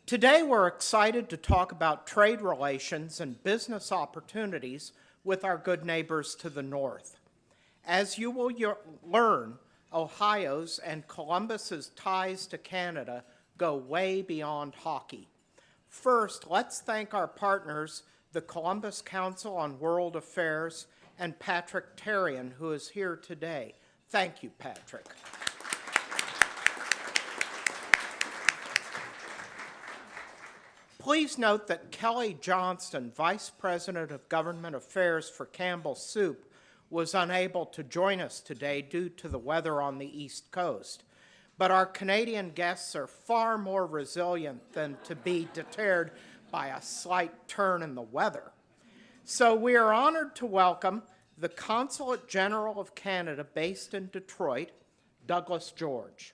Today, we're excited to talk about trade relations and business opportunities with our good neighbors to the north. As you will learn, Ohio's and Columbus's ties to Canada go way beyond hockey. First, let's thank our partners, the Columbus Council on World Affairs and Patrick Tarian, who is here today. Thank you, Patrick. Please note that Kelly Johnston, Vice President of Government Affairs for Campbell Soup, was unable to join us today due to the weather on the East Coast. But our Canadian guests are far more resilient than to be deterred by a slight turn in the weather. So we are honored to welcome the Consulate General of Canada based in Detroit, Douglas George.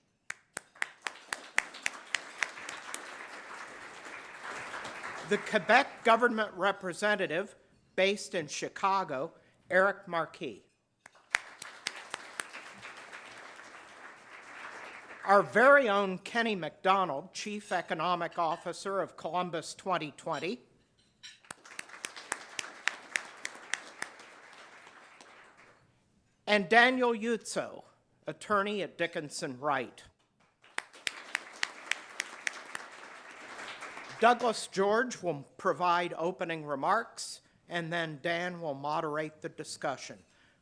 The Quebec government representative based in Chicago, Eric Marquis. Our very own Kenny McDonald, Chief Economic Officer of Columbus 2020. And Daniel Yutso, attorney at Dickinson Wright. Douglas George will provide opening remarks, and then Dan will moderate the discussion.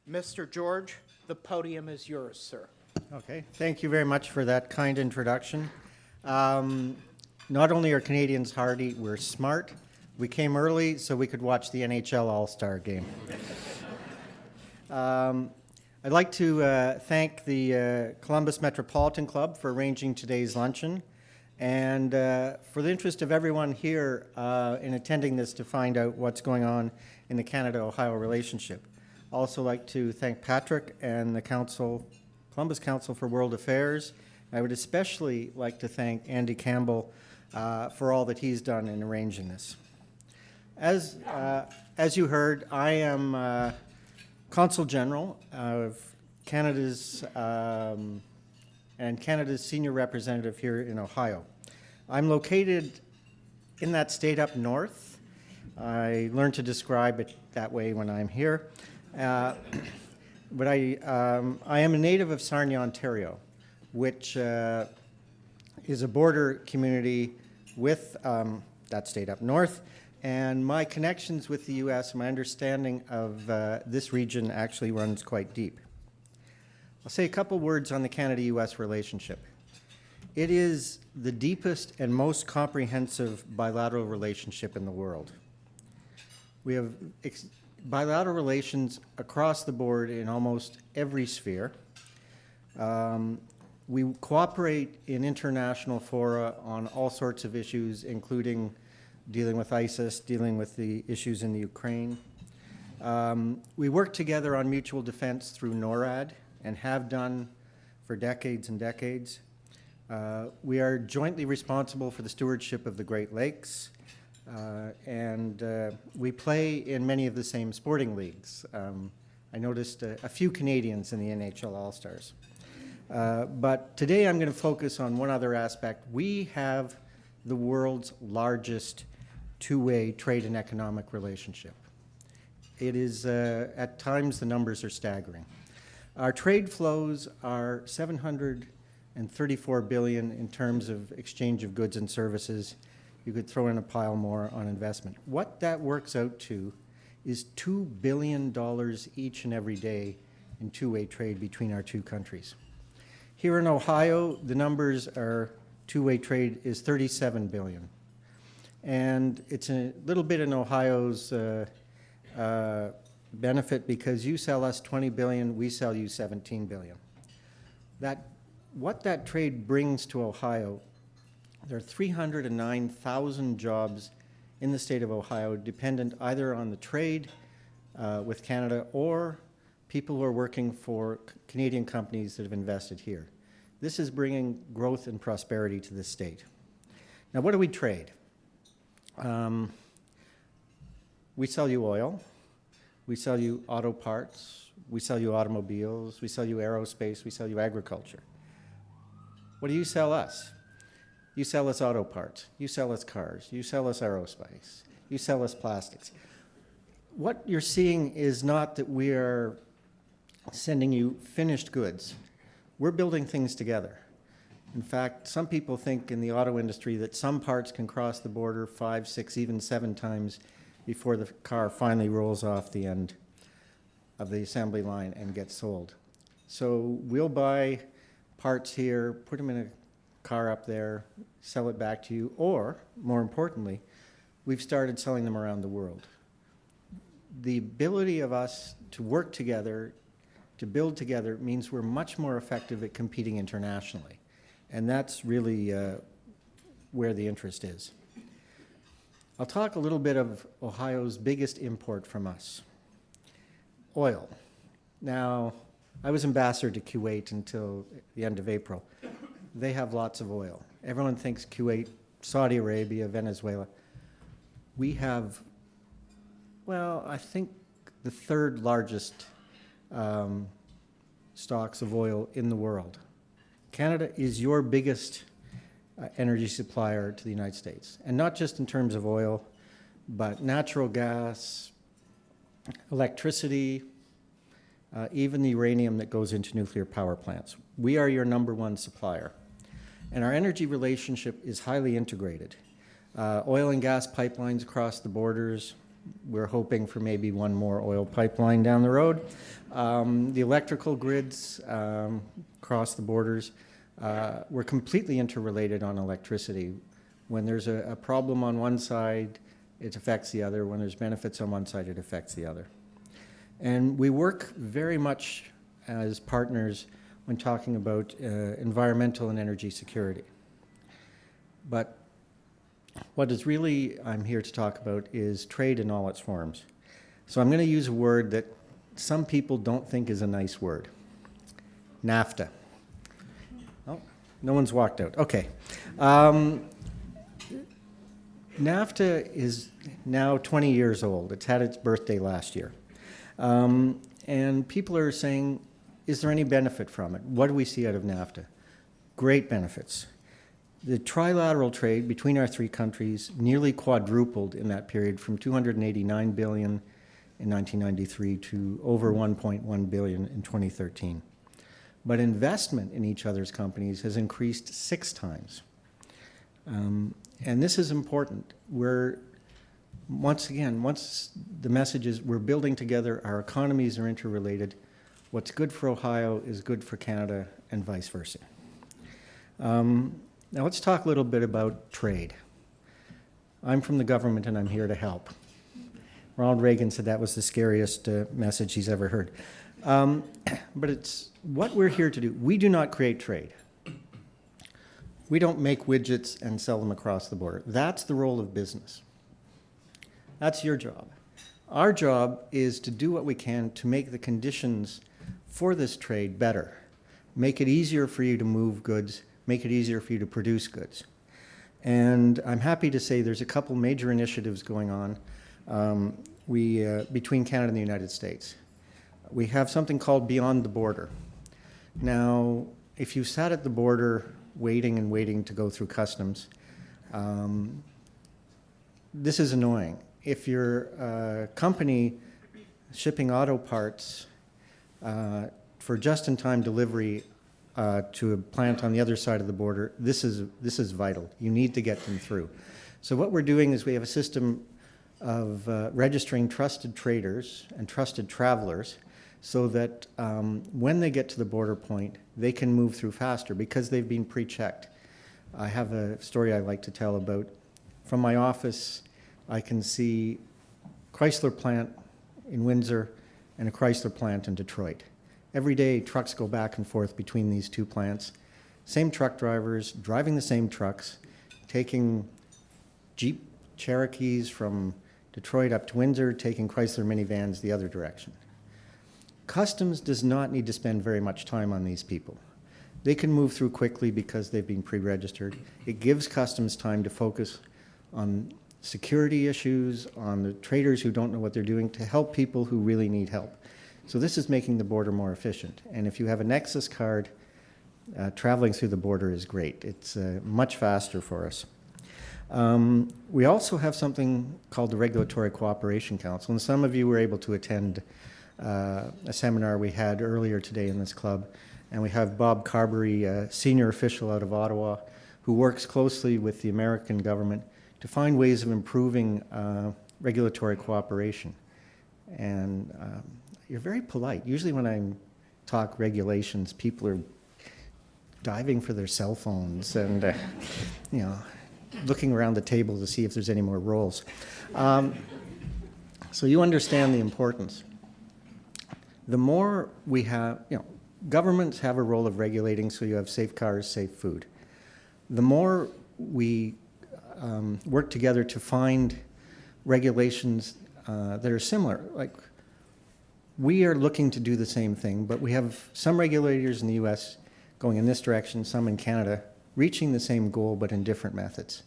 Mr. George, the podium is yours, sir. Okay, thank you very much for that kind introduction. Not only are Canadians hardy, we're smart. We came early so we could watch the NHL All-Star game. I'd like to thank the Columbus Metropolitan Club for arranging today's luncheon, and for the interest of everyone here in attending this to find out what's going on in the Canada-Ohio relationship. I'd also like to thank Patrick and the Columbus Council for World Affairs. I would especially like to thank Andy Campbell for all that he's done in arranging this. As you heard, I am Consul General of Canada's and Canada's senior representative here in Ohio. I'm located in that state up north. I learned to describe it that way when I'm here. But I am a native of Sarnia, Ontario, which is a border community with that state up north. And my connections with the U.S., my understanding of this region actually runs quite deep. I'll say a couple words on the Canada-U.S. relationship. It is the deepest and most comprehensive bilateral relationship in the world. We have bilateral relations across the board in almost every sphere. We cooperate in international fora on all sorts of issues, including dealing with ISIS, dealing with the issues in the Ukraine. We work together on mutual defense through NORAD and have done for decades and decades. We are jointly responsible for the stewardship of the Great Lakes, and we play in many of the same sporting leagues. I noticed a few Canadians in the NHL All-Stars. But today I'm going to focus on one other aspect. We have the world's largest two-way trade and economic relationship. It is, at times, the numbers are staggering. Our trade flows are $734 billion in terms of exchange of goods and services. You could throw in a pile more on investment. What that works out to is $2 billion each and every day in two-way trade between our two countries. Here in Ohio, the numbers are two-way trade is $37 billion. And it's a little bit in Ohio's benefit because you sell us $20 billion, we sell you $17 billion. What that trade brings to Ohio, there are 309,000 jobs in the state of Ohio dependent either on the trade with Canada or people who are working for Canadian companies that have invested here. This is bringing growth and prosperity to this state. Now, what do we trade? We sell you oil, we sell you auto parts, we sell you automobiles, we sell you aerospace, we sell you agriculture. What do you sell us? You sell us auto parts. You sell us cars. You sell us aerospace. You sell us plastics. What you're seeing is not that we are sending you finished goods. We're building things together. In fact, some people think in the auto industry that some parts can cross the border 5, 6, even 7 times before the car finally rolls off the end of the assembly line and gets sold. So we'll buy parts here, put them in a car up there, sell it back to you, or, more importantly, we've started selling them around the world. The ability of us to work together, to build together, means we're much more effective at competing internationally. And that's really where the interest is. I'll talk a little bit of Ohio's biggest import from us, oil. Now, I was ambassador to Kuwait until the end of April. They have lots of oil. Everyone thinks Kuwait, Saudi Arabia, Venezuela. We have, well, I think the 3rd largest stocks of oil in the world. Canada is your biggest energy supplier to the United States, and not just in terms of oil, but natural gas, electricity, even the uranium that goes into nuclear power plants. We are your #1 supplier, and our energy relationship is highly integrated. Oil and gas pipelines across the borders. We're hoping for maybe one more oil pipeline down the road. The electrical grids across the borders. We're completely interrelated on electricity. When there's a problem on one side, it affects the other. When there's benefits on one side, it affects the other. And we work very much as partners when talking about environmental and energy security. But what is really I'm here to talk about is trade in all its forms. So I'm going to use a word that some people don't think is a nice word. NAFTA. Oh, no one's walked out. Okay. NAFTA is now 20 years old. It's had its birthday last year. And people are saying, is there any benefit from it? What do we see out of NAFTA? Great benefits. The trilateral trade between our 3 countries nearly quadrupled in that period, from $289 billion in 1993 to over $1.1 billion in 2013. But investment in each other's companies has increased 6 times. And this is important. Once the message is we're building together, our economies are interrelated. What's good for Ohio is good for Canada, and vice versa. Now let's talk a little bit about trade. I'm from the government and I'm here to help. Ronald Reagan said that was the scariest message he's ever heard. But it's what we're here to do. We do not create trade. We don't make widgets and sell them across the border. That's the role of business. That's your job. Our job is to do what we can to make the conditions for this trade better. Make it easier for you to move goods, make it easier for you to produce goods. And I'm happy to say there's a couple major initiatives going on between Canada and the United States. We have something called Beyond the Border. Now, if you sat at the border waiting to go through customs, this is annoying. If you're a company shipping auto parts for just-in-time delivery to a plant on the other side of the border, this is vital. You need to get them through. So what we're doing is we have a system of registering trusted traders and trusted travelers so that when they get to the border point, they can move through faster because they've been pre-checked. I have a story I like to tell about. From my office, I can see Chrysler plant in Windsor and a Chrysler plant in Detroit. Every day, trucks go back and forth between these 2 plants. Same truck drivers, driving the same trucks, taking Jeep Cherokees from Detroit up to Windsor, taking Chrysler minivans the other direction. Customs does not need to spend very much time on these people. They can move through quickly because they've been pre-registered. It gives customs time to focus on security issues, on the traders who don't know what they're doing, to help people who really need help. So this is making the border more efficient. And if you have a Nexus card, traveling through the border is great. It's much faster for us. We also have something called the Regulatory Cooperation Council, and some of you were able to attend a seminar we had earlier today in this club. And we have Bob Carberry, a senior official out of Ottawa, who works closely with the American government to find ways of improving regulatory cooperation. And you're very polite. Usually when I talk regulations, people are diving for their cell phones and, you know, looking around the table to see if there's any more rolls. So you understand the importance. The more we have, you know, governments have a role of regulating, so you have safe cars, safe food. The more we work together to find regulations that are similar, like we are looking to do the same thing, but we have some regulators in the US going in this direction, some in Canada, reaching the same goal but in different methods.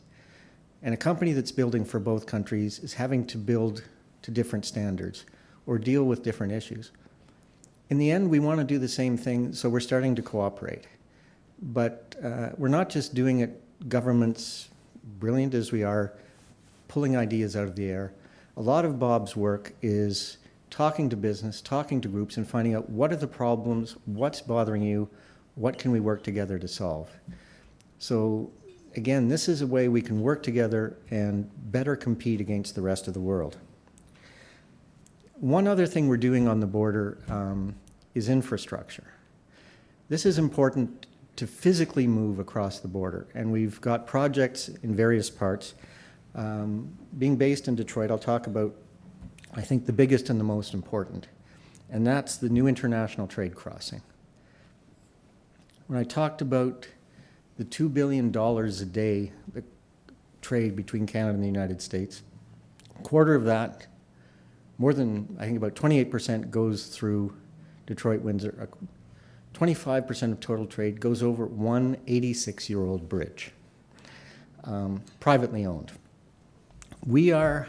And a company that's building for both countries is having to build to different standards or deal with different issues. In the end, we want to do the same thing, so we're starting to cooperate. But we're not just doing it, governments, brilliant as we are, pulling ideas out of the air. A lot of Bob's work is talking to business, talking to groups, and finding out what are the problems, what's bothering you, what can we work together to solve. So again, this is a way we can work together and better compete against the rest of the world. One other thing we're doing on the border is infrastructure. This is important to physically move across the border, and we've got projects in various parts. Being based in Detroit, I'll talk about, I think, the biggest and the most important, and that's the new international trade crossing. When I talked about the $2 billion a day, the trade between Canada and the United States, a quarter of that, more than, I think about 28% goes through Detroit-Windsor. 25% of total trade goes over one 86-year-old bridge, privately owned. We are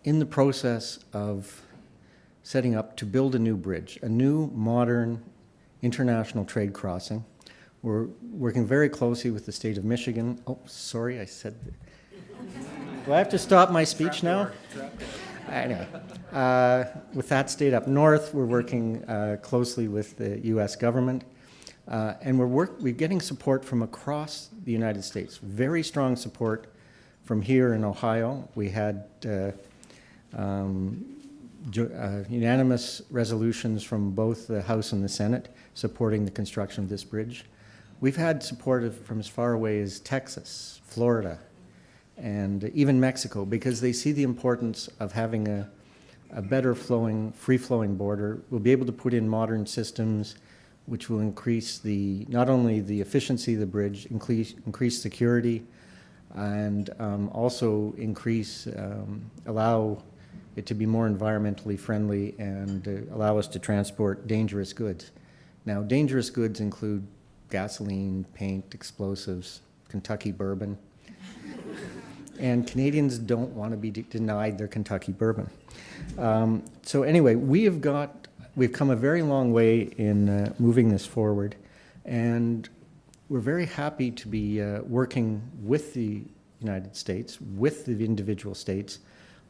in the process of setting up to build a new bridge, a new modern international trade crossing. We're working very closely with the state of Michigan. Oh, sorry, I said, do I have to stop my speech now? Anyway, with that state up north, we're working closely with the U.S. government, and we're getting support from across the United States. Very strong support from here in Ohio. We had unanimous resolutions from both the House and the Senate supporting the construction of this bridge. We've had support from as far away as Texas, Florida, and even Mexico, because they see the importance of having a better flowing, free-flowing border. We'll be able to put in modern systems which will increase not only the efficiency of the bridge, increase security, and also allow it to be more environmentally friendly and allow us to transport dangerous goods. Now, dangerous goods include gasoline, paint, explosives, Kentucky bourbon. And Canadians don't want to be denied their Kentucky bourbon. So anyway, we've come a very long way in moving this forward, and we're very happy to be working with the United States, with the individual states,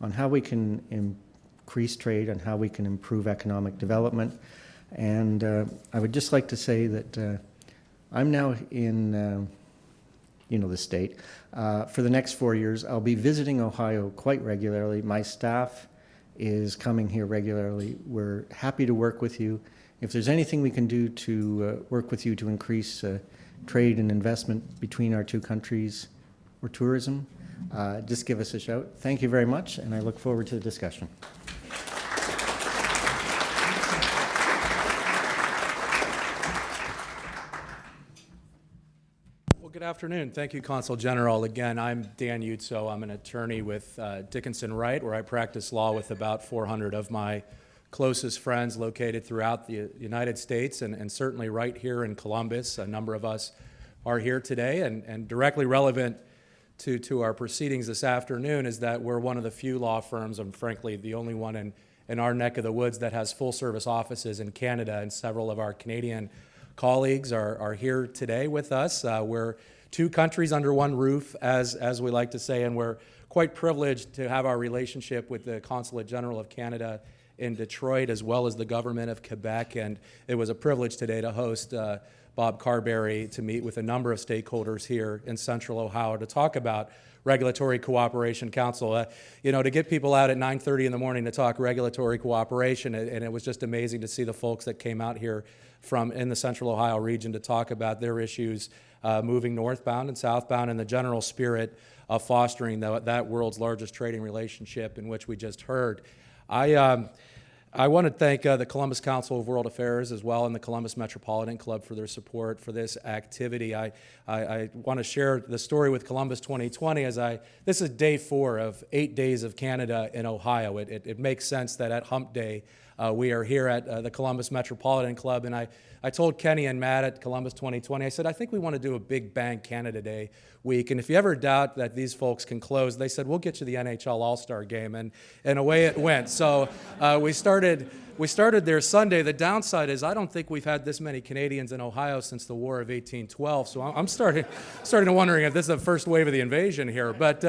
on how we can increase trade and how we can improve economic development. And I would just like to say that I'm now in the state. For the next 4 years, I'll be visiting Ohio quite regularly. My staff is coming here regularly. We're happy to work with you. If there's anything we can do to work with you to increase trade and investment between our two countries or tourism, just give us a shout. Thank you very much, and I look forward to the discussion. Good afternoon. Thank you, Consul General. Again, I'm Dan Utso. I'm an attorney with Dickinson Wright, where I practice law with about 400 of my closest friends located throughout the United States and certainly right here in Columbus. A number of us are here today, and directly relevant to our proceedings this afternoon is that we're one of the few law firms, and frankly the only one in our neck of the woods that has full service offices in Canada, and several of our Canadian colleagues are here today with us. We're two countries under one roof, as we like to say, and we're quite privileged to have our relationship with the Consulate General of Canada in Detroit, as well as the government of Quebec. And it was a privilege today to host Bob Carberry to meet with a number of stakeholders here in Central Ohio to talk about Regulatory Cooperation Council. To get people out at 9:30 in the morning to talk regulatory cooperation, and it was just amazing to see the folks that came out here from in the Central Ohio region to talk about their issues moving northbound and southbound in the general spirit of fostering that world's largest trading relationship in which we just heard. I want to thank the Columbus Council of World Affairs as well and the Columbus Metropolitan Club for their support for this activity. I want to share the story with Columbus 2020 this is day 4 of 8 days of Canada in Ohio. It makes sense that at Hump Day we are here at the Columbus Metropolitan Club, and I told Kenny and Matt at Columbus 2020, I said, I think we want to do a Big Bang Canada Day week, and if you ever doubt that these folks can close, they said, we'll get you the NHL All-Star Game, and away it went. So we started there Sunday. The downside is I don't think we've had this many Canadians in Ohio since the War of 1812, so I'm starting to wondering if this is the first wave of the invasion here. But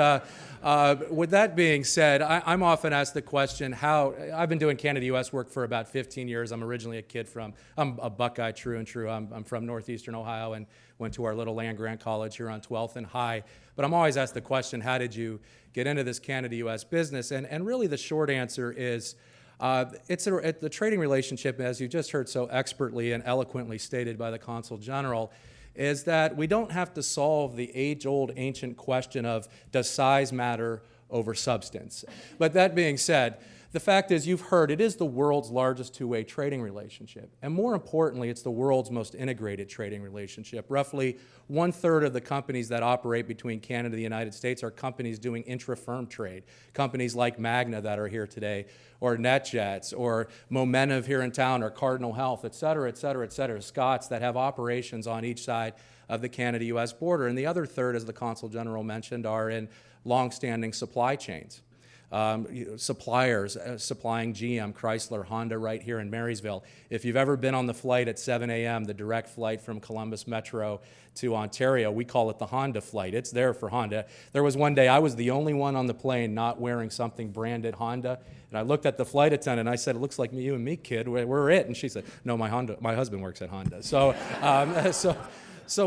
with that being said, I'm often asked the question, I've been doing Canada-U.S. work for about 15 years. I'm originally a kid I'm a Buckeye true and true. I'm from northeastern Ohio and went to our little land-grant college here on 12th and High. But I'm always asked the question, how did you get into this Canada-U.S. business? And really the short answer is, the trading relationship, as you just heard so expertly and eloquently stated by the Consul General, is that we don't have to solve the age-old ancient question of does size matter over substance. But that being said, the fact is, you've heard, it is the world's largest two-way trading relationship. And more importantly, it's the world's most integrated trading relationship. Roughly 1/3 of the companies that operate between Canada and the United States are companies doing intra-firm trade. Companies like Magna that are here today, or NetJets, or Momentive here in town, or Cardinal Health, et cetera, et cetera, et cetera. Scott's that have operations on each side of the Canada-U.S. border. And the other third, as the Consul General mentioned, are in long-standing supply chains. Suppliers supplying GM, Chrysler, Honda right here in Marysville. If you've ever been on the flight at 7 a.m., the direct flight from Columbus Metro to Ontario, we call it the Honda flight. It's there for Honda. There was one day I was the only one on the plane not wearing something branded Honda, and I looked at the flight attendant and I said, it looks like you and me, kid, we're it. And she said, no, my husband works at Honda. So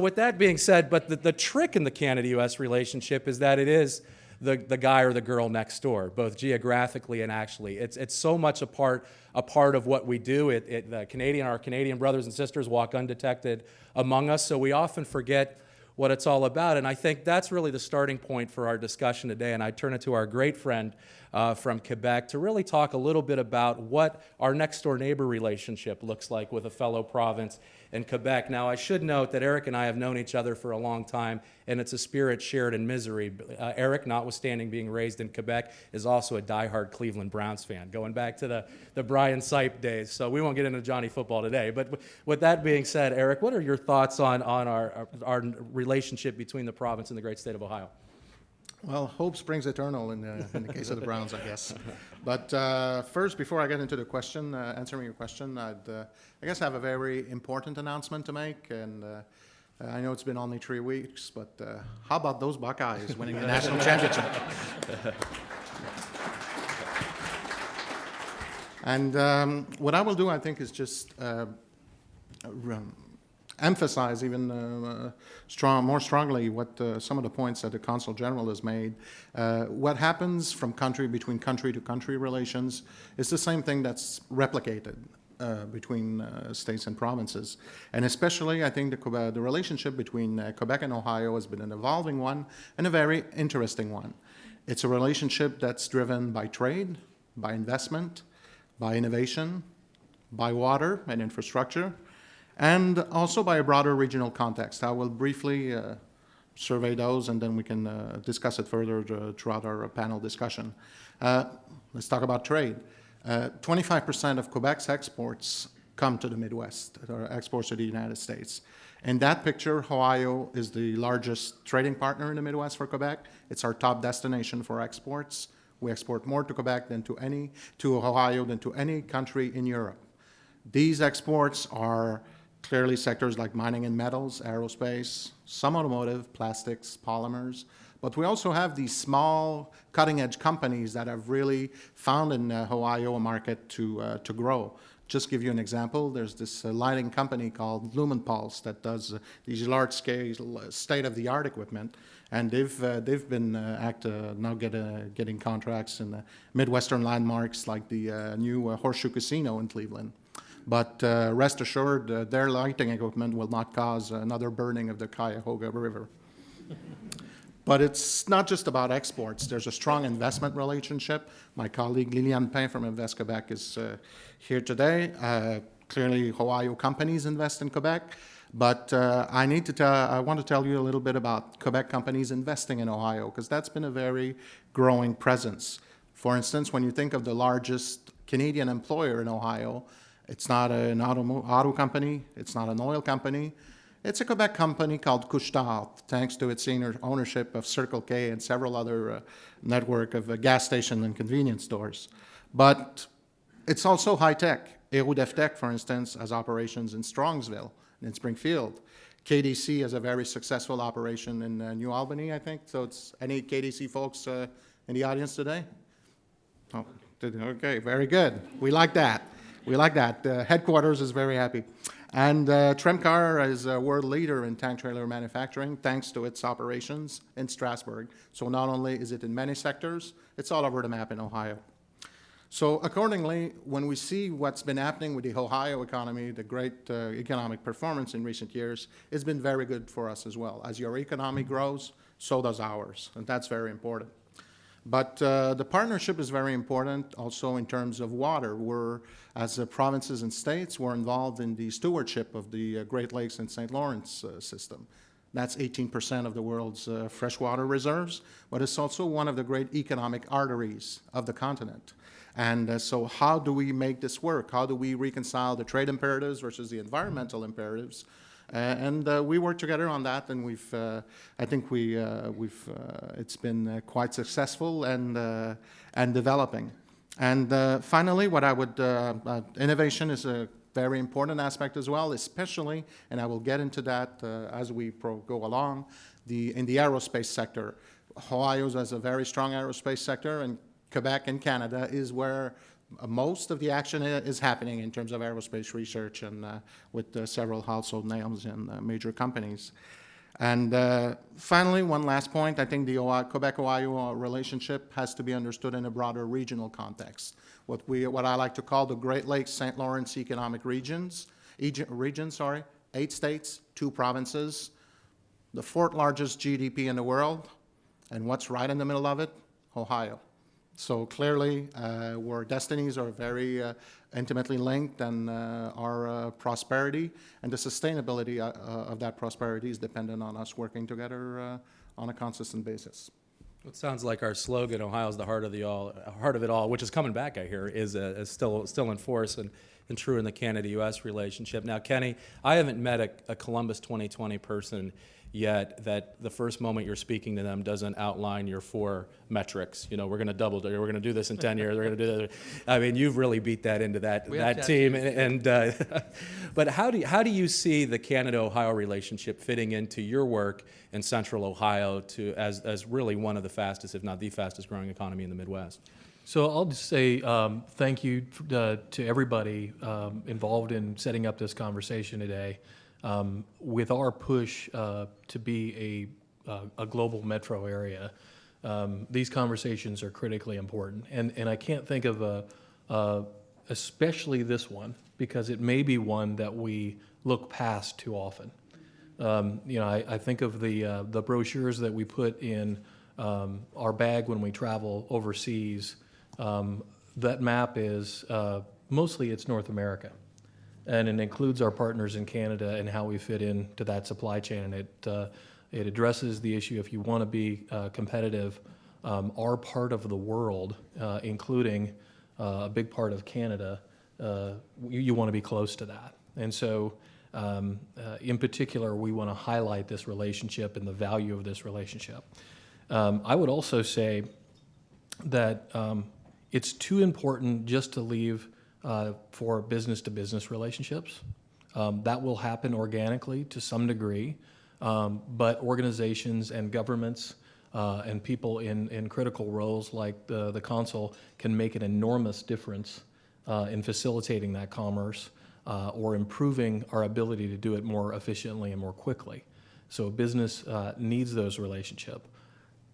with that being said, but the trick in the Canada-U.S. relationship is that it is the guy or the girl next door, both geographically and actually. It's so much a part of what we do. Our Canadian brothers and sisters walk undetected among us, so we often forget what it's all about. And I think that's really the starting point for our discussion today. And I turn it to our great friend from Quebec to really talk a little bit about what our next door neighbor relationship looks like with a fellow province in Quebec. Now, I should note that Eric and I have known each other for a long time, and it's a spirit shared in misery. Eric, notwithstanding being raised in Quebec, is also a diehard Cleveland Browns fan, going back to the Brian Sipe days. So we won't get into Johnny football today. But with that being said, Eric, what are your thoughts on our relationship between the province and the great state of Ohio? Well, hope springs eternal in the case of the Browns, I guess. But first, before I get into the question, answering your question, I guess I have a very important announcement to make. And I know it's been only 3 weeks, but how about those Buckeyes winning the national championship? And what I will do, I think, is just emphasize even more strongly what some of the points that the Consul General has made. What happens between country to country relations is the same thing that's replicated between states and provinces. And especially, I think the relationship between Quebec and Ohio has been an evolving one and a very interesting one. It's a relationship that's driven by trade, by investment, by innovation, by water and infrastructure, and also by a broader regional context. I will briefly survey those, and then we can discuss it further throughout our panel discussion. Let's talk about trade. 25% of Quebec's exports come to the Midwest, or exports to the United States. In that picture, Ohio is the largest trading partner in the Midwest for Quebec. It's our top destination for exports. We export more to Quebec to Ohio than to any country in Europe. These exports are Clearly, sectors like mining and metals, aerospace, some automotive, plastics, polymers. But we also have these small cutting-edge companies that have really found in Ohio a market to grow. Just give you an example, there's this lighting company called Lumenpulse that does these large-scale state-of-the-art equipment, and they've been now getting contracts in Midwestern landmarks like the new Horseshoe Casino in Cleveland. But rest assured, their lighting equipment will not cause another burning of the Cuyahoga River. But it's not just about exports. There's a strong investment relationship. My colleague Liliane Pain from Invest Quebec is here today. Clearly, Ohio companies invest in Quebec. But I want to tell you a little bit about Quebec companies investing in Ohio, because that's been a very growing presence. For instance, when you think of the largest Canadian employer in Ohio, it's not an auto company, it's not an oil company, it's a Quebec company called Couche-Tard, thanks to its ownership of Circle K and several other network of gas stations and convenience stores. But it's also high-tech. Aerodeftech, for instance, has operations in Strongsville and in Springfield. KDC has a very successful operation in New Albany, I think. So it's any KDC folks in the audience today? Oh, okay, very good. We like that. We like that. Headquarters is very happy. And Tremcar is a world leader in tank trailer manufacturing thanks to its operations in Strasbourg. So not only is it in many sectors, it's all over the map in Ohio. So accordingly, when we see what's been happening with the Ohio economy, the great economic performance in recent years, it's been very good for us as well. As your economy grows, so does ours, and that's very important. But the partnership is very important also in terms of water. We're, as provinces and states, we're involved in the stewardship of the Great Lakes and St. Lawrence system. That's 18% of the world's freshwater reserves, but it's also one of the great economic arteries of the continent. And so how do we make this work? How do we reconcile the trade imperatives versus the environmental imperatives? And we work together on that, and I think it's been quite successful and developing. And finally, what I would, innovation is a very important aspect as well, especially, and I will get into that as we go along, in the aerospace sector. Ohio has a very strong aerospace sector, and Quebec and Canada is where most of the action is happening in terms of aerospace research and with several household names and major companies. And finally, one last point, I think the Quebec-Ohio relationship has to be understood in a broader regional context. What I like to call the Great Lakes St. Lawrence economic regions, 8 states, 2 provinces, the 4th largest GDP in the world, and what's right in the middle of it? Ohio. So clearly, our destinies are very intimately linked, and our prosperity and the sustainability of that prosperity is dependent on us working together on a consistent basis. It sounds like our slogan, "Ohio's the heart of it all," which is coming back, I hear, is still in force and true in the Canada-U.S. relationship. Now, Kenny, I haven't met a Columbus 2020 person yet that the first moment you're speaking to them doesn't outline your 4 metrics. You know, we're going to double, we're going to do this in 10 years, we're going to do that. I mean, you've really beat that into that team. But how do you see the Canada-Ohio relationship fitting into your work in Central Ohio as really one of the fastest, if not the fastest growing economy in the Midwest? So I'll just say thank you to everybody involved in setting up this conversation today. With our push to be a global metro area, these conversations are critically important. And I can't think of especially this one, because it may be one that we look past too often. I think of the brochures that we put in our bag when we travel overseas. That map is mostly it's North America. And it includes our partners in Canada and how we fit into that supply chain. And it addresses the issue, if you want to be competitive, our part of the world, including a big part of Canada, you want to be close to that. And so in particular, we want to highlight this relationship and the value of this relationship. I would also say that it's too important just to leave for business-to-business relationships. That will happen organically to some degree, but organizations and governments and people in critical roles like the consul can make an enormous difference in facilitating that commerce or improving our ability to do it more efficiently and more quickly. So business needs those relationships.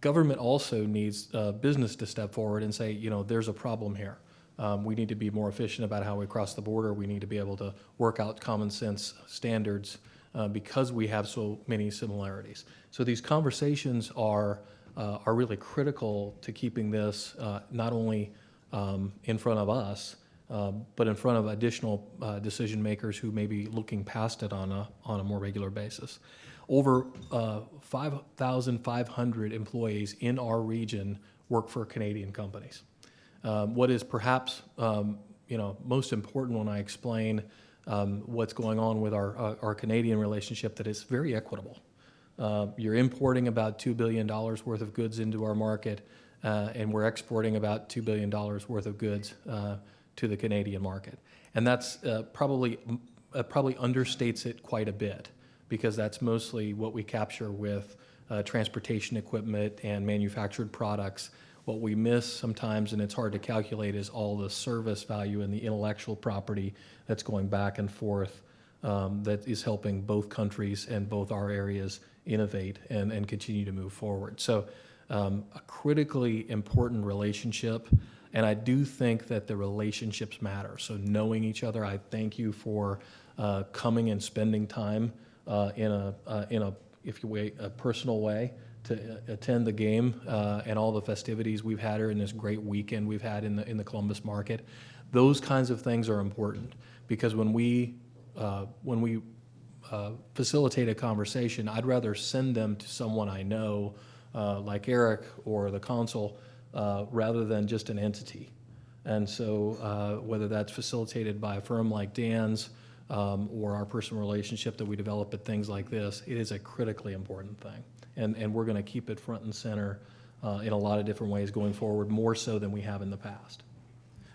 Government also needs business to step forward and say, you know, there's a problem here. We need to be more efficient about how we cross the border. We need to be able to work out common sense standards because we have so many similarities. So these conversations are really critical to keeping this not only in front of us, but in front of additional decision makers who may be looking past it on a more regular basis. Over 5,500 employees in our region work for Canadian companies. What is perhaps most important when I explain what's going on with our Canadian relationship, that it's very equitable. You're importing about $2 billion worth of goods into our market, and we're exporting about $2 billion worth of goods to the Canadian market. And that's probably understates it quite a bit, because that's mostly what we capture with transportation equipment and manufactured products. What we miss sometimes, and it's hard to calculate, is all the service value and the intellectual property that's going back and forth that is helping both countries and both our areas innovate and continue to move forward. So a critically important relationship, and I do think that the relationships matter. So knowing each other, I thank you for coming and spending time in a personal way to attend the game and all the festivities we've had here in this great weekend we've had in the Columbus market. Those kinds of things are important, because when we facilitate a conversation, I'd rather send them to someone I know, like Eric or the consul, rather than just an entity. And so whether that's facilitated by a firm like Dan's or our personal relationship that we develop at things like this, it is a critically important thing. And we're going to keep it front and center in a lot of different ways going forward, more so than we have in the past.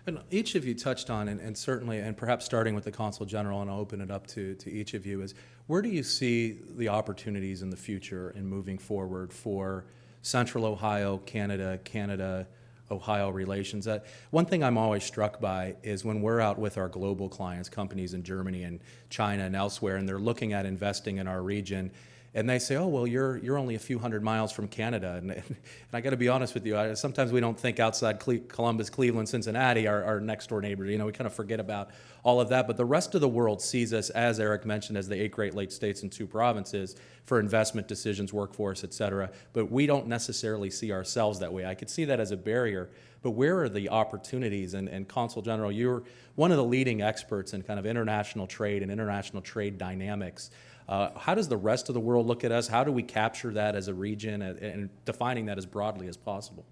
And each of you touched on, and certainly, and perhaps starting with the Consul General, and I'll open it up to each of you, is where do you see the opportunities in the future in moving forward for Central Ohio, Canada-Ohio relations? One thing I'm always struck by is when we're out with our global clients, companies in Germany and China and elsewhere, and they're looking at investing in our region, and they say, oh, well, you're only a few hundred miles from Canada. And I got to be honest with you, sometimes we don't think outside Columbus, Cleveland, Cincinnati, our next door neighbors. We kind of forget about all of that. But the rest of the world sees us, as Eric mentioned, as the 8 Great Lakes states and 2 provinces for investment decisions, workforce, et cetera. But we don't necessarily see ourselves that way. I could see that as a barrier. But where are the opportunities? And Consul General, you're one of the leading experts in kind of international trade and international trade dynamics. How does the rest of the world look at us? How do we capture that as a region and defining that as broadly as possible?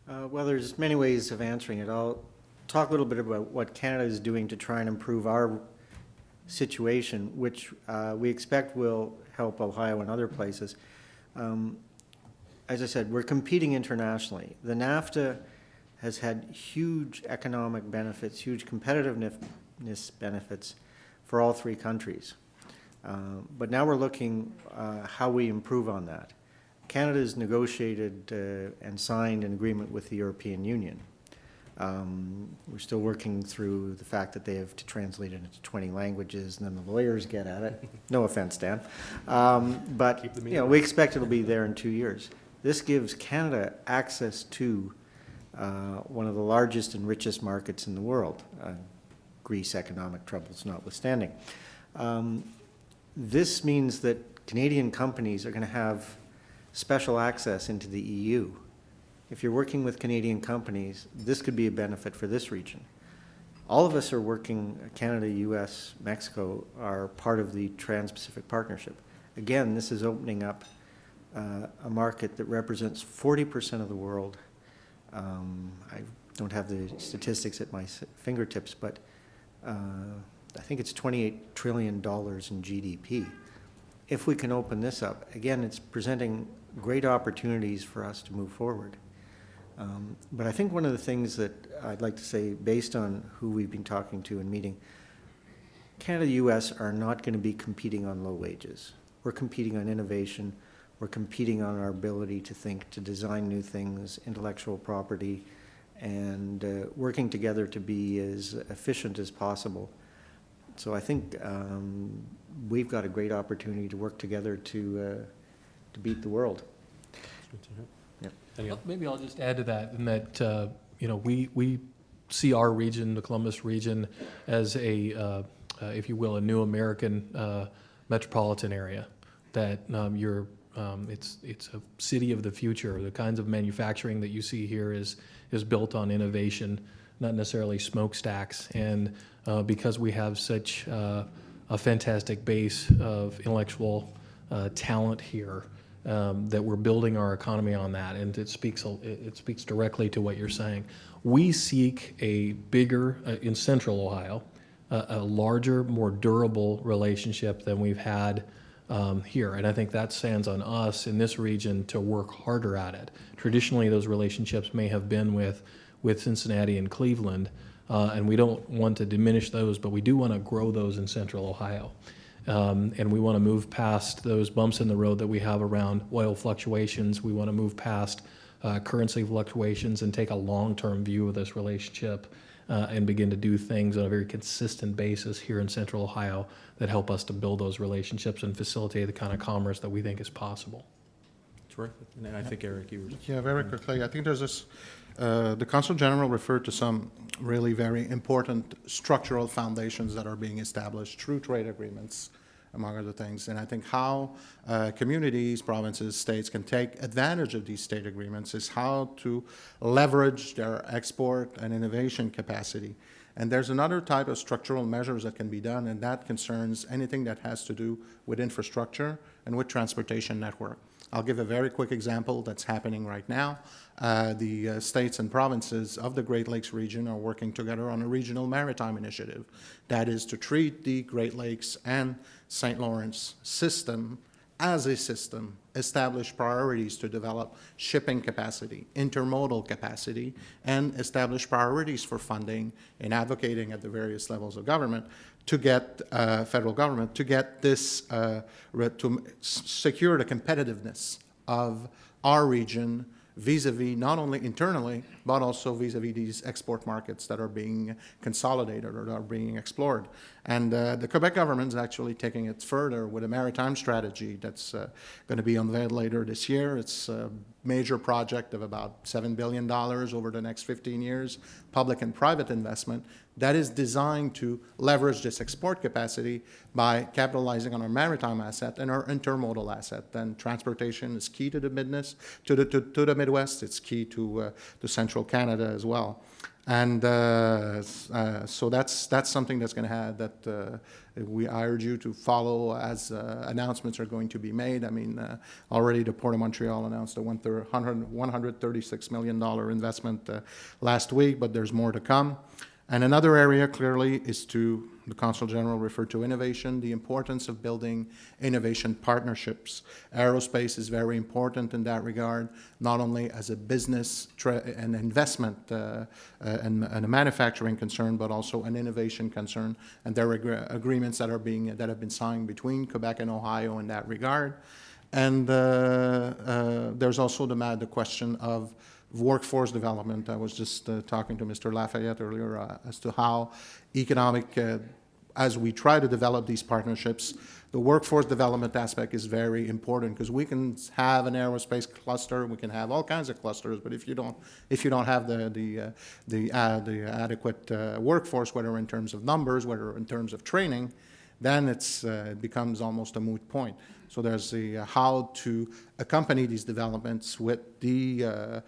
Well, there's many ways of answering it. I'll talk a little bit about what Canada is doing to try and improve our situation, which we expect will help Ohio and other places. As I said, we're competing internationally. The NAFTA has had huge economic benefits, huge competitiveness benefits for all 3 countries. But now we're looking how we improve on that. Canada has negotiated and signed an agreement with the European Union. We're still working through the fact that they have to translate it into 20 languages, and then the lawyers get at it. No offense, Dan. But we expect it'll be there in 2 years. This gives Canada access to one of the largest and richest markets in the world, Greece economic troubles notwithstanding. This means that Canadian companies are going to have special access into the EU. If you're working with Canadian companies, this could be a benefit for this region. All of us are working, Canada, US, Mexico, are part of the Trans-Pacific Partnership. Again, this is opening up a market that represents 40% of the world. I don't have the statistics at my fingertips, but I think it's $28 trillion in GDP. If we can open this up, again, it's presenting great opportunities for us to move forward. But I think one of the things that I'd like to say, based on who we've been talking to and meeting, Canada and the U.S. are not going to be competing on low wages. We're competing on innovation. We're competing on our ability to think, to design new things, intellectual property, and working together to be as efficient as possible. So I think we've got a great opportunity to work together to beat the world. Yep. Maybe I'll just add to that, in that we see our region, the Columbus region, as a if you will, a new American metropolitan area. That it's a city of the future. The kinds of manufacturing that you see here is built on innovation, not necessarily smokestacks. And because we have such a fantastic base of intellectual talent here, that we're building our economy on that, and it speaks directly to what you're saying. We seek a bigger, in Central Ohio, a larger, more durable relationship than we've had here, and I think that stands on us in this region to work harder at it. Traditionally, those relationships may have been with Cincinnati and Cleveland, and we don't want to diminish those, but we do want to grow those in Central Ohio. And we want to move past those bumps in the road that we have around oil fluctuations. We want to move past currency fluctuations and take a long-term view of this relationship and begin to do things on a very consistent basis here in Central Ohio that help us to build those relationships and facilitate the kind of commerce that we think is possible. Terrific. And I think, Eric, you were... Yeah, very quickly. I think there's this, the Consul General referred to some really very important structural foundations that are being established through trade agreements, among other things. And I think how communities, provinces, states can take advantage of these state agreements is how to leverage their export and innovation capacity. And there's another type of structural measures that can be done, and that concerns anything that has to do with infrastructure and with transportation network. I'll give a very quick example that's happening right now. The states and provinces of the Great Lakes region are working together on a regional maritime initiative. That is to treat the Great Lakes and St. Lawrence system as a system, establish priorities to develop shipping capacity, intermodal capacity, and establish priorities for funding and advocating at the various levels of government to get federal government to get this, to secure the competitiveness of our region vis-a-vis not only internally, but also vis-a-vis these export markets that are being consolidated or are being explored. And the Quebec government is actually taking it further with a maritime strategy that's going to be unveiled later this year. It's a major project of about $7 billion over the next 15 years, public and private investment, that is designed to leverage this export capacity by capitalizing on our maritime asset and our intermodal asset. And transportation is key to the Midwest. It's key to central Canada as well. And so that's something that's going to have that I urge you to follow as announcements are going to be made. I mean, already the Port of Montreal announced a $136 million investment last week, but there's more to come. And another area clearly is to, the Consul General referred to innovation, the importance of building innovation partnerships. Aerospace is very important in that regard, not only as a business and investment and a manufacturing concern, but also an innovation concern. And there are agreements that have been signed between Quebec and Ohio in that regard. And there's also the question of workforce development. I was just talking to Mr. Lafayette earlier as to how economic, as we try to develop these partnerships, the workforce development aspect is very important because we can have an aerospace cluster, we can have all kinds of clusters, but if you don't have the adequate workforce, whether in terms of numbers, whether in terms of training, then it becomes almost a moot point. So there's how to accompany these developments with the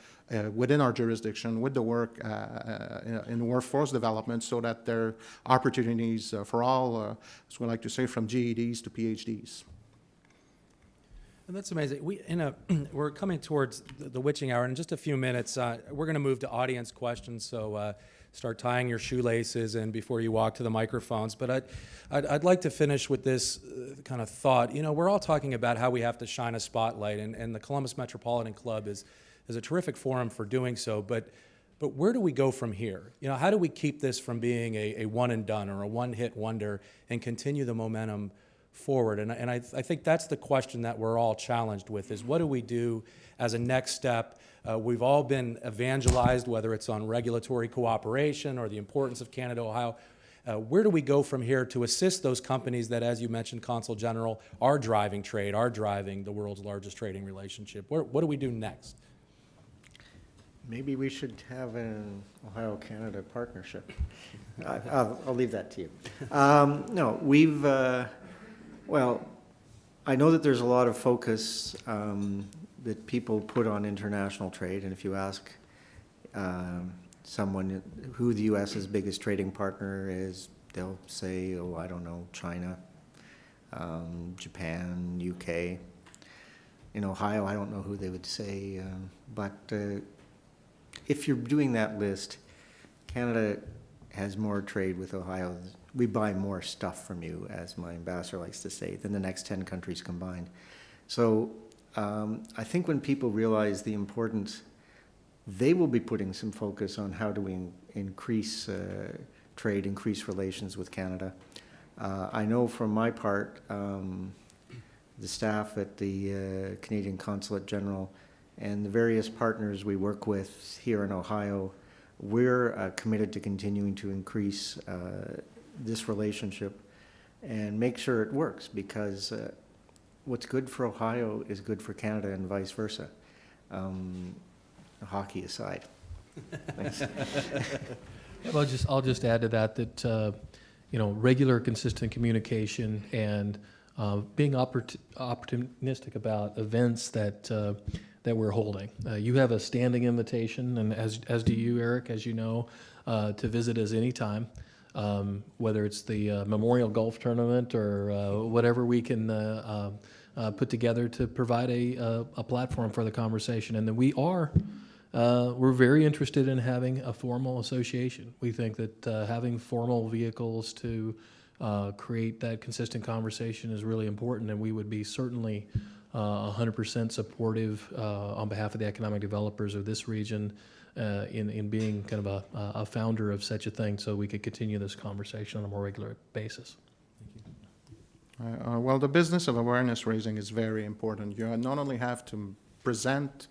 within our jurisdiction, with the work in workforce development, so that there are opportunities for all, as we like to say, from GEDs to PhDs. And that's amazing. We're coming towards the witching hour. In just a few minutes, we're going to move to audience questions. So start tying your shoelaces and before you walk to the microphones. But I'd like to finish with this kind of thought. You know, we're all talking about how we have to shine a spotlight, and the Columbus Metropolitan Club is a terrific forum for doing so. But but where do we go from here? You know, how do we keep this from being a one and done or a one-hit wonder and continue the momentum forward? And I think that's the question that we're all challenged with, is what do we do as a next step? We've all been evangelized, whether it's on regulatory cooperation or the importance of Canada-Ohio. Where do we go from here to assist those companies that, as you mentioned, Consul General, are driving trade, are driving the world's largest trading relationship? What do we do next? Maybe we should have an Ohio-Canada partnership. I'll leave that to you. No, we've, well, I know that there's a lot of focus that people put on international trade, and if you ask someone who the U.S.'s biggest trading partner is, they'll say, oh, I don't know, China, Japan, UK. In Ohio, I don't know who they would say, but if you're doing that list, Canada has more trade with Ohio. We buy more stuff from you, as my ambassador likes to say, than the next 10 countries combined. So I think when people realize the importance, they will be putting some focus on how do we increase trade, increase relations with Canada. I know from my part, the staff at the Canadian Consulate General and the various partners we work with here in Ohio, we're committed to continuing to increase this relationship and make sure it works, because what's good for Ohio is good for Canada and vice versa. Hockey aside. Thanks. Well, I'll just add to that you know, regular, consistent communication and being opportunistic about events that we're holding. You have a standing invitation, and as do you, Eric, as you know, to visit us anytime, whether it's the Memorial Golf Tournament or whatever we can put together to provide a platform for the conversation. And then we're very interested in having a formal association. We think that having formal vehicles to create that consistent conversation is really important, and we would be certainly 100% supportive on behalf of the economic developers of this region in being kind of a founder of such a thing, so we could continue this conversation on a more regular basis. Well, the business of awareness raising is very important. You not only have to present,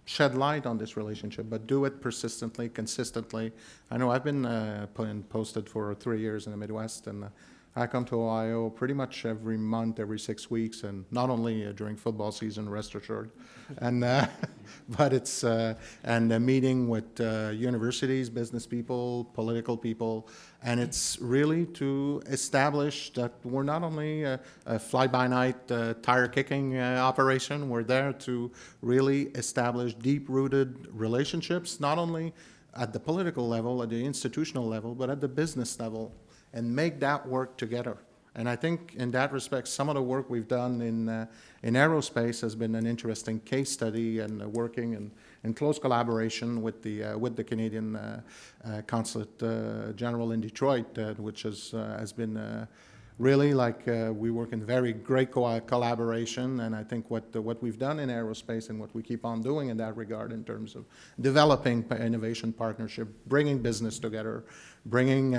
shed light on this relationship, but do it persistently, consistently. I know I've been posted for 3 years in the Midwest, and I come to Ohio pretty much every month, every 6 weeks, and not only during football season, rest assured, and but it's and a meeting with universities, business people, political people, and it's really to establish that we're not only a fly-by-night tire-kicking operation. We're there to really establish deep-rooted relationships, not only at the political level, at the institutional level, but at the business level, and make that work together. And I think in that respect, some of the work we've done in aerospace has been an interesting case study, and working in close collaboration with the Canadian Consulate General in Detroit, which has been really like we work in very great collaboration. And I think what we've done in aerospace and what we keep on doing in that regard in terms of developing innovation partnership, bringing business together, bringing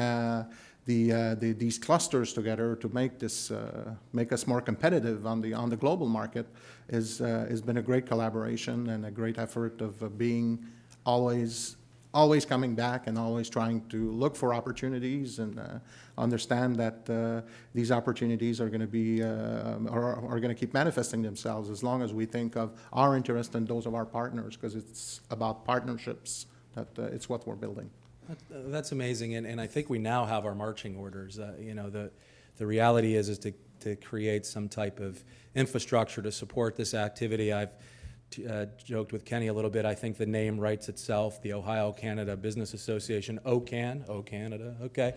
these clusters together to make us more competitive on the global market has been a great collaboration and a great effort of being always coming back and always trying to look for opportunities and understand that these opportunities are going to be are going to keep manifesting themselves as long as we think of our interest and those of our partners, because it's about partnerships that it's what we're building. That's amazing, and I think we now have our marching orders. You know, the reality is to create some type of infrastructure to support this activity. I've joked with Kenny a little bit. I think the name writes itself, the Ohio Canada Business Association, OCAN, O Canada, okay.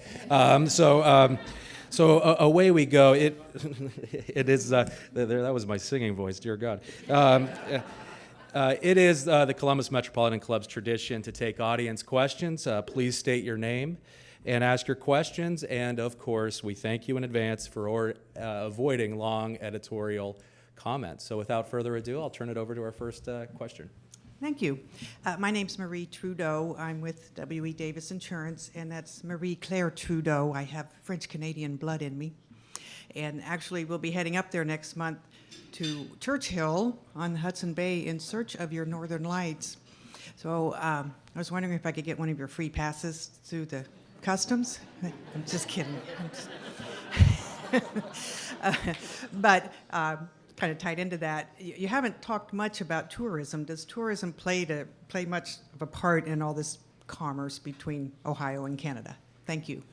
So away we go. It is, that was my singing voice, dear God. It is the Columbus Metropolitan Club's tradition to take audience questions. Please state your name and ask your questions. And of course, we thank you in advance for avoiding long editorial comments. So without further ado, I'll turn it over to our first question. Thank you. My name's Marie Trudeau. I'm with W.E. Davis Insurance, and that's Marie Claire Trudeau. I have French-Canadian blood in me. And actually, we'll be heading up there next month to Churchill on Hudson Bay in search of your northern lights. So I was wondering if I could get one of your free passes through the customs. I'm just kidding. But kind of tied into that, you haven't talked much about tourism. Does tourism play much of a part in all this commerce between Ohio and Canada? Thank you.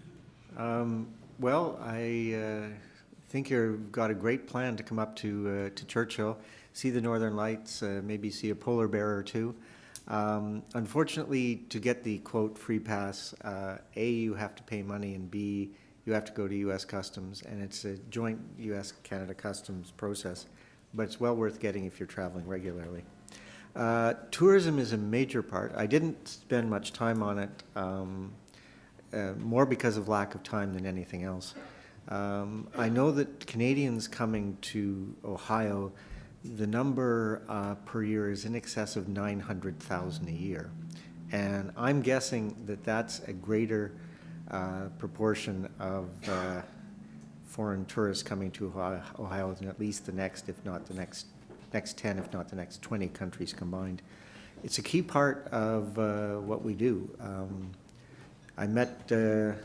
Well, I think you've got a great plan to come up to Churchill, see the Northern Lights, maybe see a polar bear or two. Unfortunately, to get the quote free pass, A, you have to pay money, and B, you have to go to U.S. Customs, and it's a joint U.S.-Canada Customs process, but it's well worth getting if you're traveling regularly. Tourism is a major part. I didn't spend much time on it, more because of lack of time than anything else. I know that Canadians coming to Ohio, the number per year is in excess of 900,000 a year. And I'm guessing that that's a greater proportion of foreign tourists coming to Ohio than at least the next, if not the next 10, if not the next 20 countries combined. It's a key part of what we do. I met Governor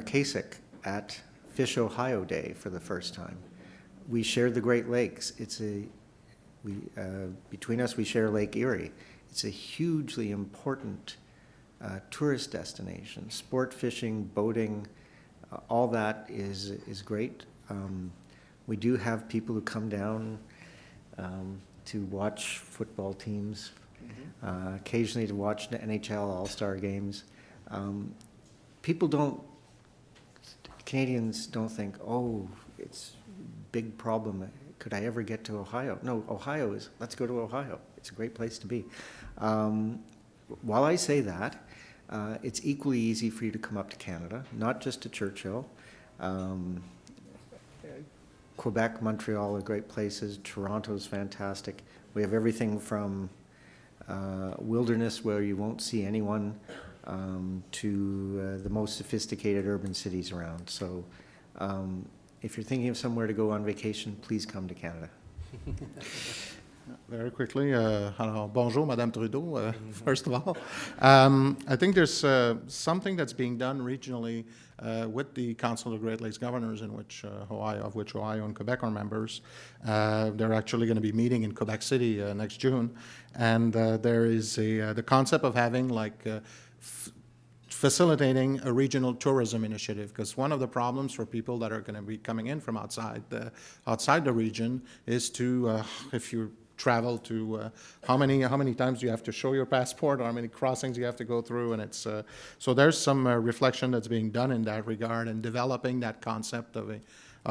Kasich at Fish Ohio Day for the first time. We share the Great Lakes. Between us, we share Lake Erie. It's a hugely important tourist destination. Sport fishing, boating, all that is great. We do have people who come down to watch football teams, occasionally to watch the NHL All-Star games. Canadians don't think, oh, it's a big problem. Could I ever get to Ohio? No, let's go to Ohio. It's a great place to be. While I say that, it's equally easy for you to come up to Canada, not just to Churchill. Quebec, Montreal are great places. Toronto's fantastic. We have everything from wilderness where you won't see anyone to the most sophisticated urban cities around. So if you're thinking of somewhere to go on vacation, please come to Canada. Very quickly, bonjour, Madame Trudeau, first of all. I think there's something that's being done regionally with the Council of Great Lakes Governors, of which Ohio and Quebec are members. They're actually going to be meeting in Quebec City next June, and there is the concept of having facilitating a regional tourism initiative, because one of the problems for people that are going to be coming in from outside the region is to, if you travel to, how many times do you have to show your passport, or how many crossings you have to go through, and it's so there's some reflection that's being done in that regard and developing that concept of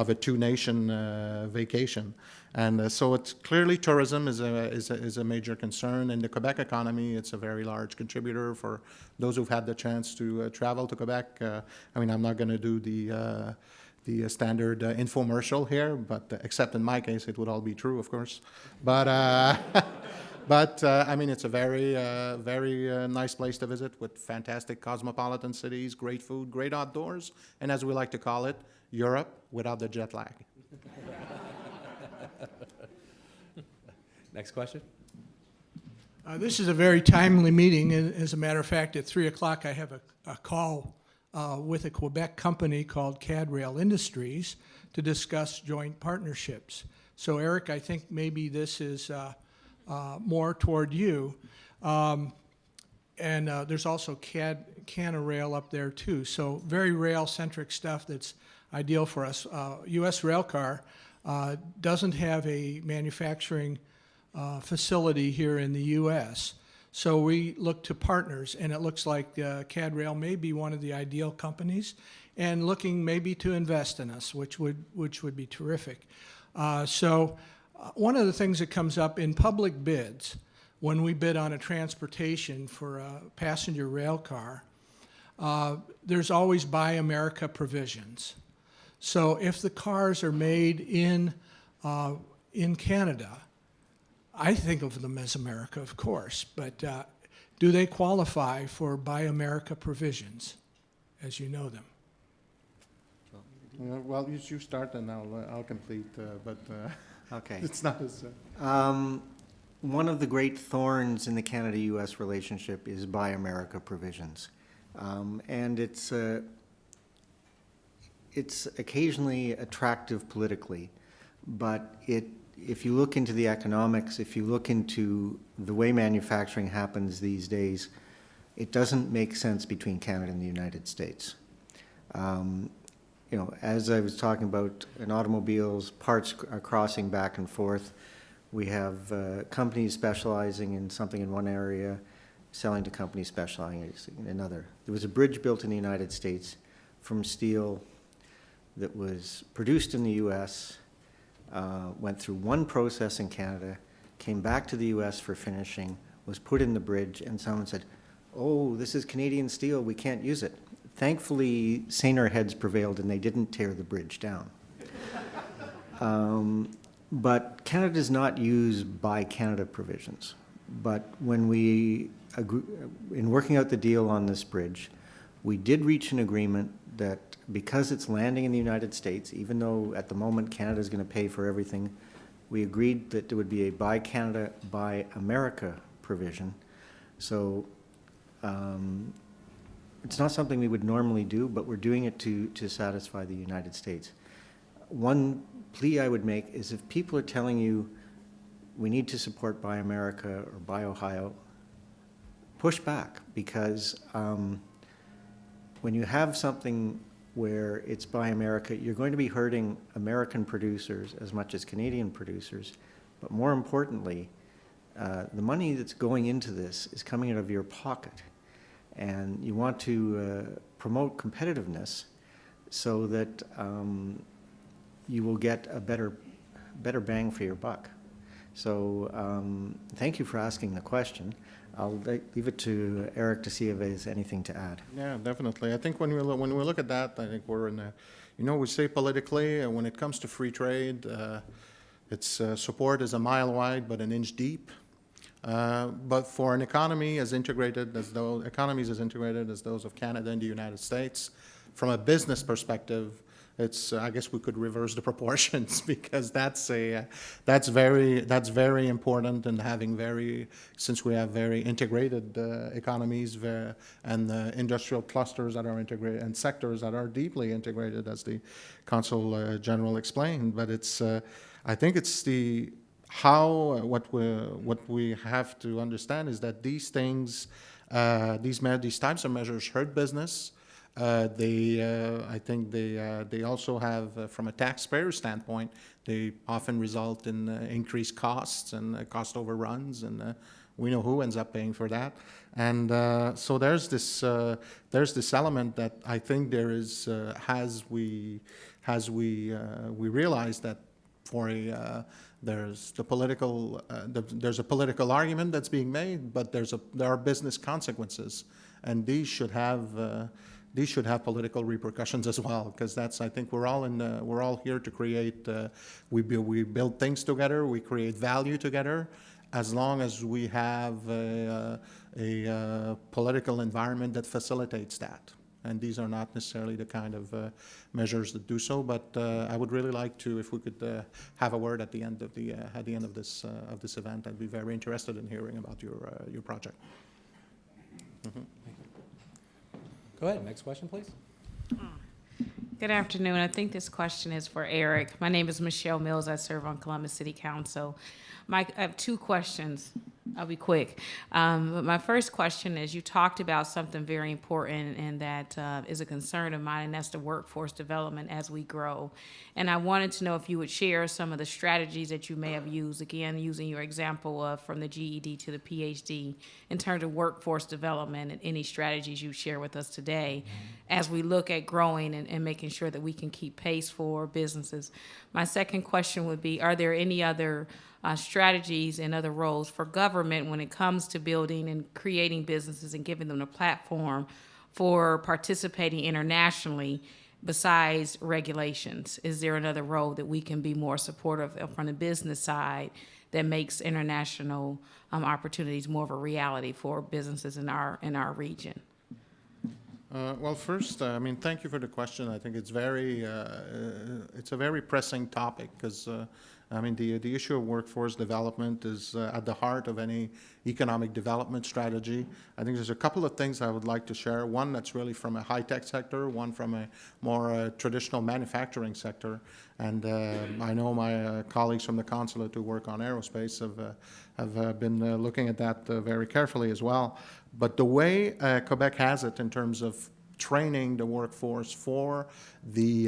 a two-nation vacation. And so it's clearly tourism is a major concern. In the Quebec economy, it's a very large contributor for those who've had the chance to travel to Quebec. I mean, I'm not going to do the standard infomercial here, but except in my case, it would all be true, of course. But I mean, it's a very nice place to visit with fantastic cosmopolitan cities, great food, great outdoors, and as we like to call it, Europe without the jet lag. Next question. This is a very timely meeting, and as a matter of fact, at 3 o'clock I have a call with a Quebec company called CAD-Rail Industries to discuss joint partnerships. So Eric, I think maybe this is more toward you. And there's also Canarail up there too. So very rail-centric stuff that's ideal for us. U.S. Railcar doesn't have a manufacturing facility here in the U.S., so we look to partners, and it looks like CAD-Rail may be one of the ideal companies, and looking maybe to invest in us, which would be terrific. So one of the things that comes up in public bids, when we bid on a transportation for a passenger rail car, there's always Buy America provisions. So if the cars are made in Canada, I think of them as America, of course, but do they qualify for Buy America provisions as you know them? Well, you start and I'll complete, but Okay. it's not as... One of the great thorns in the Canada-U.S. relationship is Buy America provisions. And it's occasionally attractive politically, but if you look into the economics, if you look into the way manufacturing happens these days, it doesn't make sense between Canada and the United States. As I was talking about in automobiles, parts are crossing back and forth. We have companies specializing in something in one area, selling to companies specializing in another. There was a bridge built in the United States from steel that was produced in the U.S., went through one process in Canada, came back to the U.S. for finishing, was put in the bridge, and someone said, "Oh, this is Canadian steel, we can't use it." Thankfully, saner heads prevailed and they didn't tear the bridge down. But Canada does not use Buy Canada provisions. But when we, in working out the deal on this bridge, we did reach an agreement that because it's landing in the United States, even though at the moment Canada is going to pay for everything, we agreed that there would be a Buy Canada, Buy America provision. So it's not something we would normally do, but we're doing it to satisfy the United States. One plea I would make is if people are telling you we need to support Buy America or Buy Ohio, push back, because when you have something where it's Buy America, you're going to be hurting American producers as much as Canadian producers, but more importantly, the money that's going into this is coming out of your pocket. And you want to promote competitiveness so that you will get a better bang for your buck. So thank you for asking the question. I'll leave it to Eric to see if there's anything to add. Yeah, definitely. I think when we look at that, I think we're in a, we say politically, when it comes to free trade, its support is a mile wide but an inch deep. But for an economy as integrated as those of Canada and the United States, from a business perspective, it's I guess we could reverse the proportions because that's very important, and since we have very integrated economies and industrial clusters that are integrated and sectors that are deeply integrated, as the Consul General explained. But it's I think it's what we have to understand is that these things, these types of measures hurt business. I think they also have, from a taxpayer standpoint, they often result in increased costs and cost overruns, and we know who ends up paying for that. And so there's this element that I think there is as we realize that there's a political argument that's being made, but there are business consequences, and these should have political repercussions as well, because I think we're all here to create. We build things together. We create value together, as long as we have a political environment that facilitates that. And these are not necessarily the kind of measures that do so. But I would really like to, if we could have a word at the end of this event. I'd be very interested in hearing about your project. Mm-hmm. Go ahead. Next question, please. Good afternoon. I think this question is for Eric. My name is Michelle Mills. I serve on Columbus City Council. I have two questions. I'll be quick. But my first question is, you talked about something very important, and that is a concern of mine, and that's the workforce development as we grow. And I wanted to know if you would share some of the strategies that you may have used, again, using your example of from the GED to the PhD, in terms of workforce development, and any strategies you share with us today as we look at growing and making sure that we can keep pace for businesses. My second question would be, are there any other strategies and other roles for government when it comes to building and creating businesses and giving them a platform for participating internationally besides regulations? Is there another role that we can be more supportive of from the business side that makes international opportunities more of a reality for businesses in our region? Well, first, I mean, thank you for the question. I think it's it's a very pressing topic because, I mean, the issue of workforce development is at the heart of any economic development strategy. I think there's a couple of things I would like to share. One that's really from a high-tech sector, one from a more traditional manufacturing sector. And I know my colleagues from the consulate who work on aerospace have been looking at that very carefully as well. But the way Quebec has it in terms of training the workforce for the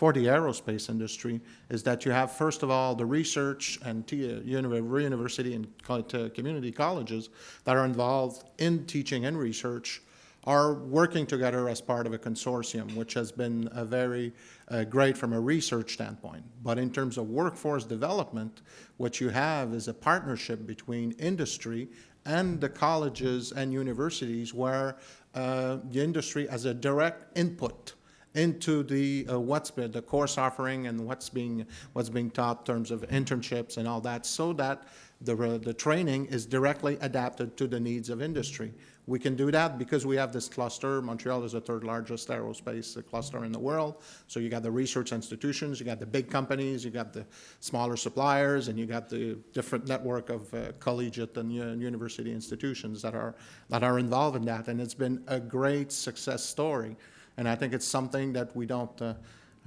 aerospace industry is that you have, first of all, the research and university and community colleges that are involved in teaching and research are working together as part of a consortium, which has been a very great from a research standpoint. But in terms of workforce development, what you have is a partnership between industry and the colleges and universities where the industry has a direct input into the the course offering and what's being taught in terms of internships and all that, so that the training is directly adapted to the needs of industry. We can do that because we have this cluster. Montreal is the third largest aerospace cluster in the world. So you got the research institutions, you got the big companies, you got the smaller suppliers, and you got the different network of collegiate and university institutions that are involved in that. And it's been a great success story. And I think it's something that we don't,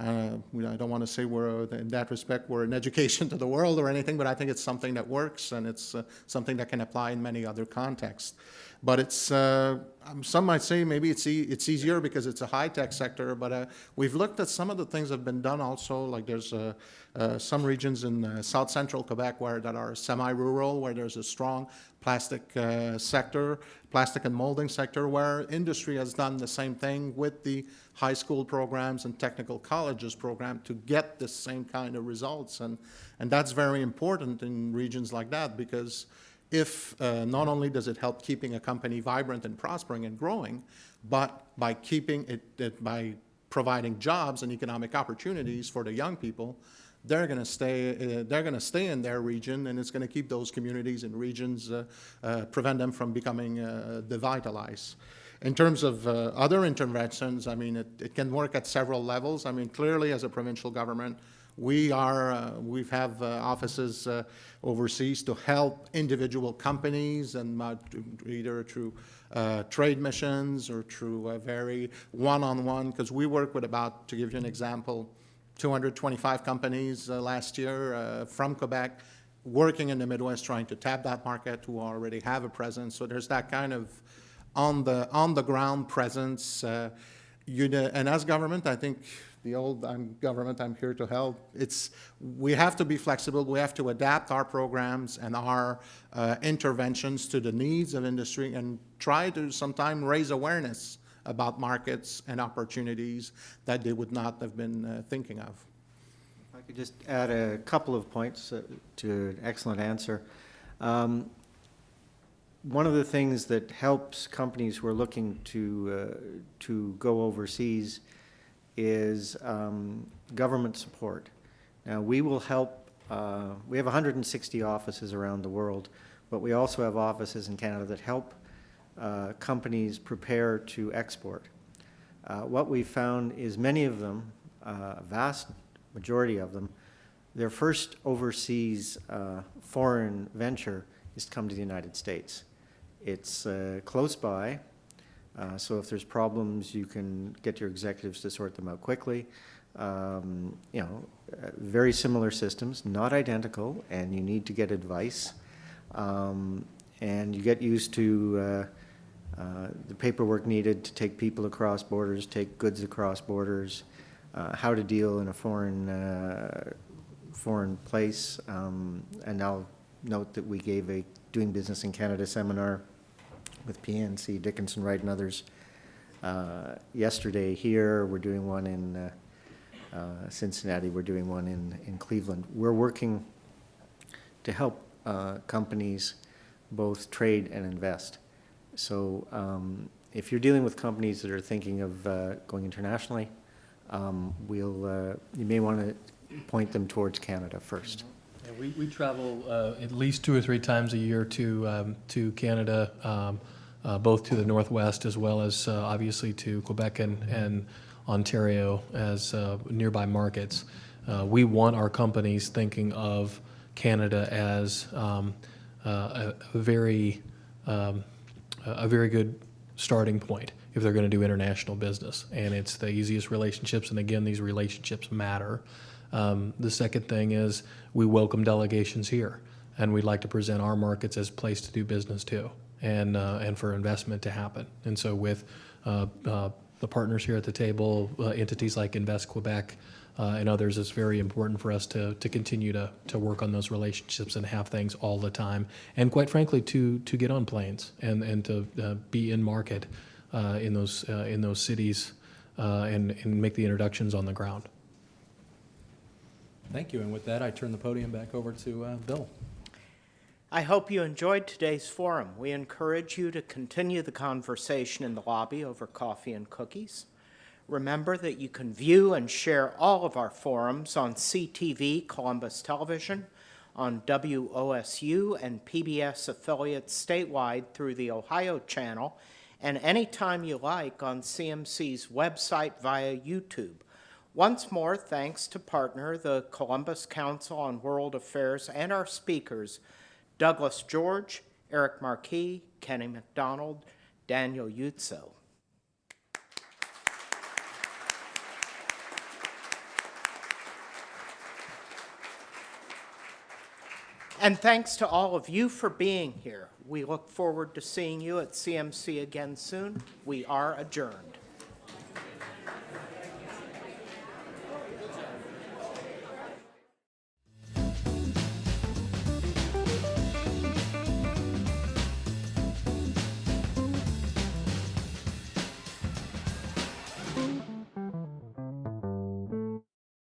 I don't want to say we're, in that respect, we're an education to the world or anything, but I think it's something that works, and it's something that can apply in many other contexts. But it's, some might say maybe it's easier because it's a high-tech sector, but we've looked at some of the things that have been done also, like there's some regions in south central Quebec that are semi-rural, where there's a strong plastic sector, plastic and molding sector, where industry has done the same thing with the high school programs and technical colleges program to get the same kind of results. And that's very important in regions like that, because if not only does it help keeping a company vibrant and prospering and growing, but by keeping it by providing jobs and economic opportunities for the young people, they're going to stay in their region, and it's going to keep those communities and regions, prevent them from becoming devitalized. In terms of other interventions, I mean, it can work at several levels. I mean, clearly as a provincial government, we have offices overseas to help individual companies, and either through trade missions or through a very one-on-one, because we work with about, to give you an example, 225 companies last year from Quebec, working in the Midwest, trying to tap that market, who already have a presence. So there's that kind of on the ground presence. And as government, I think the old government, I'm here to help. We have to be flexible. We have to adapt our programs and our interventions to the needs of industry, and try to sometimes raise awareness about markets and opportunities that they would not have been thinking of. If I could just add a couple of points to an excellent answer. One of the things that helps companies who are looking to go overseas is government support. Now, we will help, we have 160 offices around the world, but we also have offices in Canada that help companies prepare to export. What we found is many of them, a vast majority of them, their first overseas foreign venture is to come to the United States. It's close by, so if there's problems, you can get your executives to sort them out quickly. Very similar systems, not identical, and you need to get advice. And you get used to the paperwork needed to take people across borders, take goods across borders, how to deal in a foreign place. And I'll note that we gave a Doing Business in Canada seminar with PNC, Dickinson Wright, and others yesterday here. We're doing one in Cincinnati. We're doing one in Cleveland. We're working to help companies both trade and invest. So if you're dealing with companies that are thinking of going internationally, you may want to point them towards Canada first. Yeah, we travel at least 2 or 3 times a year to Canada, both to the northwest as well as obviously to Quebec and Ontario as nearby markets. We want our companies thinking of Canada as a very good starting point if they're going to do international business. And it's the easiest relationships, and again, these relationships matter. The second thing is we welcome delegations here, and we'd like to present our markets as a place to do business too, and for investment to happen. And so with the partners here at the table, entities like Invest Quebec and others, it's very important for us to continue to work on those relationships and have things all the time. And quite frankly, to get on planes and to be in market in those cities and make the introductions on the ground. Thank you. And with that, I turn the podium back over to Bill. I hope you enjoyed today's forum. We encourage you to continue the conversation in the lobby over coffee and cookies. Remember that you can view and share all of our forums on CTV Columbus Television, on WOSU and PBS affiliates statewide through the Ohio channel, and anytime you like on CMC's website via YouTube. Once more, thanks to partner the Columbus Council on World Affairs and our speakers, Douglas George, Eric Marquis, Kenny McDonald, Daniel Utso. And thanks to all of you for being here. We look forward to seeing you at CMC again soon. We are adjourned.